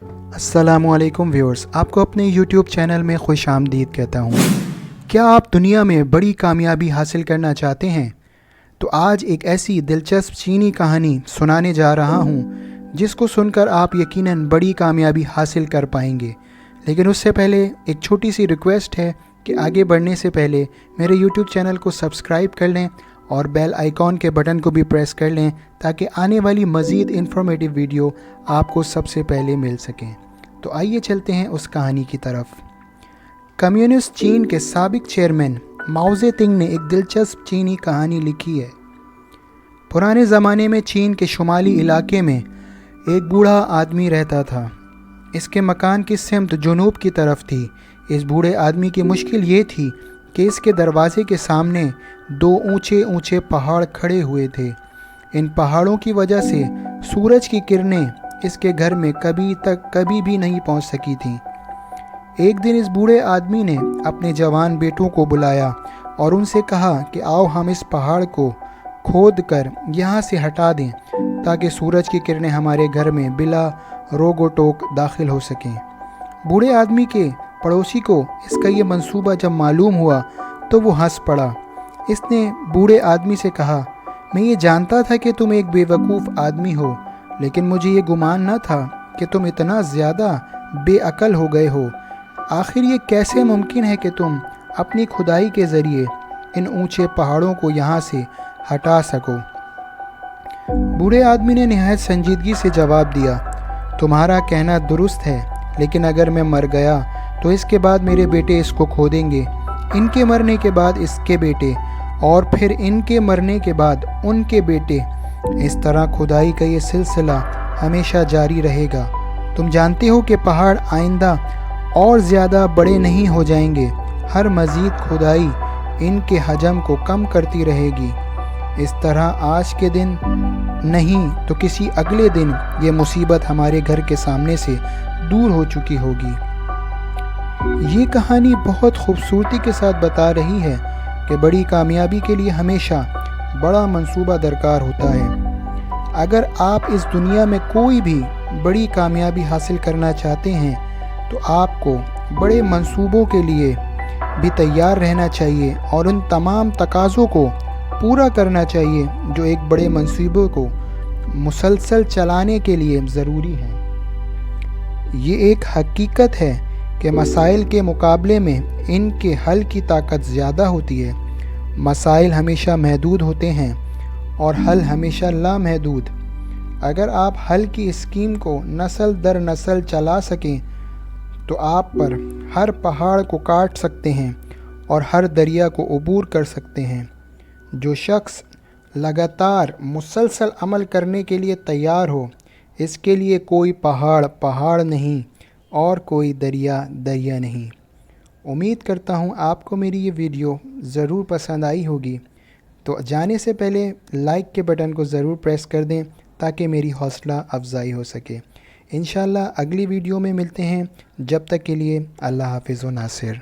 अस्सलामुअलैकुम व्यूअर्स, आपको अपने YouTube चैनल में खुश आमदीद कहता हूँ। क्या आप दुनिया में बड़ी कामयाबी हासिल करना चाहते हैं? तो आज एक ऐसी दिलचस्प चीनी कहानी सुनाने जा रहा हूँ जिसको सुनकर आप यकीनन बड़ी कामयाबी हासिल कर पाएंगे। लेकिन उससे पहले एक छोटी सी रिक्वेस्ट है कि आगे बढ़ने से पहले मेरे YouTube चैनल को सब्सक्राइब कर लें और बेल आइकॉन के बटन को भी प्रेस कर लें ताकि आने वाली मज़ीद इन्फॉर्मेटिव वीडियो आपको सबसे पहले मिल सकें। तो आइए चलते हैं उस कहानी की तरफ। कम्युनिस्ट चीन के साबिक चेयरमैन माओ ज़ेतुंग ने एक दिलचस्प चीनी कहानी लिखी है। पुराने ज़माने में चीन के शुमाली इलाके में एक बूढ़ा आदमी रहता था। इसके मकान की सिमत जुनूब की तरफ थी। इस बूढ़े आदमी की मुश्किल ये थी कि इसके दरवाजे के सामने दो ऊंचे ऊंचे पहाड़ खड़े हुए थे। इन पहाड़ों की वजह से सूरज की किरणें इसके घर में कभी भी नहीं पहुंच सकी थीं। एक दिन इस बूढ़े आदमी ने अपने जवान बेटों को बुलाया और उनसे कहा कि आओ हम इस पहाड़ को खोद कर यहाँ से हटा दें ताकि सूरज की किरणें हमारे घर में बिला रोगो टोक दाखिल हो सकें। बूढ़े आदमी के पड़ोसी को इसका ये मंसूबा जब मालूम हुआ तो वो हंस पड़ा। इसने बूढ़े आदमी से कहा, मैं ये जानता था कि तुम एक बेवकूफ़ आदमी हो, लेकिन मुझे ये गुमान न था कि तुम इतना ज़्यादा बेअक्ल हो गए हो। आखिर ये कैसे मुमकिन है कि तुम अपनी खुदाई के ज़रिए इन ऊंचे पहाड़ों को यहाँ से हटा सको? बूढ़े आदमी ने निहायत संजीदगी से जवाब दिया, तुम्हारा कहना दुरुस्त है, लेकिन अगर मैं मर गया तो इसके बाद मेरे बेटे इसको खोदेंगे, इनके मरने के बाद इसके बेटे, और फिर इनके मरने के बाद उनके बेटे। इस तरह खुदाई का ये सिलसिला हमेशा जारी रहेगा। तुम जानते हो कि पहाड़ आइंदा और ज़्यादा बड़े नहीं हो जाएंगे। हर मज़ीद खुदाई इनके हजम को कम करती रहेगी। इस तरह आज के दिन नहीं तो किसी अगले दिन ये मुसीबत हमारे घर के सामने से दूर हो चुकी होगी। ये कहानी बहुत खूबसूरती के साथ बता रही है कि बड़ी कामयाबी के लिए हमेशा बड़ा मंसूबा दरकार होता है। अगर आप इस दुनिया में कोई भी बड़ी कामयाबी हासिल करना चाहते हैं तो आपको बड़े मंसूबों के लिए भी तैयार रहना चाहिए और उन तमाम तकाज़ों को पूरा करना चाहिए जो एक बड़े मंसूबे को मुसलसल चलाने के लिए ज़रूरी है। ये एक हकीकत है कि मसाइल के मुकाबले में इनके हल की ताकत ज़्यादा होती है। मसाइल हमेशा महदूद होते हैं और हल हमेशा लामहदूद। अगर आप हल की स्कीम को नस्ल दर नस्ल चला सकें तो आप पर हर पहाड़ को काट सकते हैं और हर दरिया को अबूर कर सकते हैं। जो शख्स लगातार मुसलसल अमल करने के लिए तैयार हो, इसके लिए कोई पहाड़ नहीं और कोई दरिया नहीं। उम्मीद करता हूँ आपको मेरी ये वीडियो ज़रूर पसंद आई होगी। तो जाने से पहले लाइक के बटन को ज़रूर प्रेस कर दें ताकि मेरी हौसला अफजाई हो सके। इंशाल्लाह अगली वीडियो में मिलते हैं। जब तक के लिए अल्लाह हाफ़िज़ व नासिर।